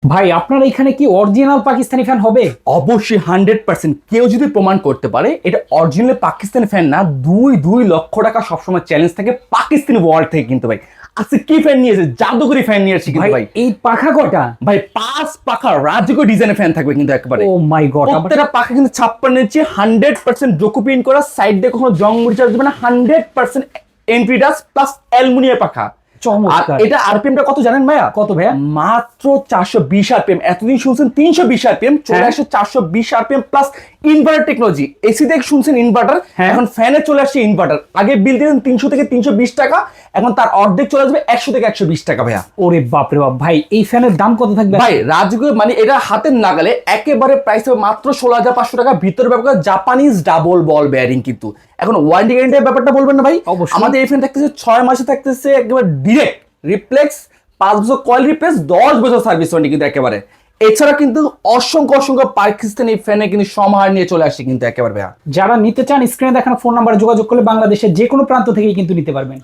ভাই আপনার এখানে কি অরিজিনাল পাকিস্তানি ফ্যান হবে? অবশ্যই 100%। কেউ যদি প্রমাণ করতে পারে এটা অরিজিনাল পাকিস্তানি ফ্যান না, 2 লক্ষ টাকা সবসময় চ্যালেঞ্জ থাকে পাকিস্তানি ওয়ার্ল্ড থেকে। কিন্তু ভাই আজকে কি ফ্যান নিয়েছে? জাদুকরি ফ্যান নিয়েছে কিন্তু ভাই। এই পাখা কটা? ভাই 5 পাখা রাজকীয় ডিজাইনের ফ্যান থাকবে কিন্তু একবারে। ও মাই গড, প্রত্যেকটা পাখা কিন্তু 56 ইঞ্চি, 100% ডকুপিন করা, সাইড দিয়ে কখনো জং মরিচা যাবে না, 100% এন্ট্রি ডাস প্লাস অ্যালুমিনিয়াম পাখা। আর চমৎকার। এটা আরপিএমটা কত জানেন ভাইয়া? কত ভাইয়া? মাত্র 420 আরপিএম। এতদিন শুনছেন 320 আরপিএম, চলে হ্যাঁ। আসছে 420 RPM plus inverter technology. AC থেকে শুনছেন ইনভার্টার, হ্যাঁ। এখন ফ্যানে চলে আসছে ইনভার্টার। আগে বিল দিতেন 300 থেকে 320 টাকা, এখন তার অর্ধেক চলে আসবে 100 থেকে 120 টাকা ভাইয়া। ওরে বাপ রে বাপ, ভাই এই ফ্যানের দাম কত থাকবে? ভাই রাজকীয় মানে এটা হাতের নাগালে একেবারে প্রাইস হবে মাত্র 16,500 টাকা। ভিতরে ব্যাপার জাপানিজ ডাবল বল বেয়ারিং কিন্তু। এখন ওয়ারেন্টি গ্যারান্টির ব্যাপারটা বলবেন না ভাই? অবশ্যই। আমাদের এই ফ্যান থাকতেছে 6 মাসে, থাকতেছে একেবারে ডিরেক্ট রিপ্লেক্স, 5 বছর কয়েল রিপ্লেস, 10 বছর সার্ভিস ওয়ারেন্টি কিন্তু একেবারে। এছাড়া কিন্তু অসংখ্য অসংখ্য পাকিস্তানি ফ্যানে কিন্তু সমাহার নিয়ে চলে আসছে কিন্তু একেবারে ভাইয়া। যারা নিতে চান স্ক্রিনে দেখানো ফোন নাম্বারে যোগাযোগ করলে বাংলাদেশের যে কোনো প্রান্ত থেকেই কিন্তু নিতে পারবেন।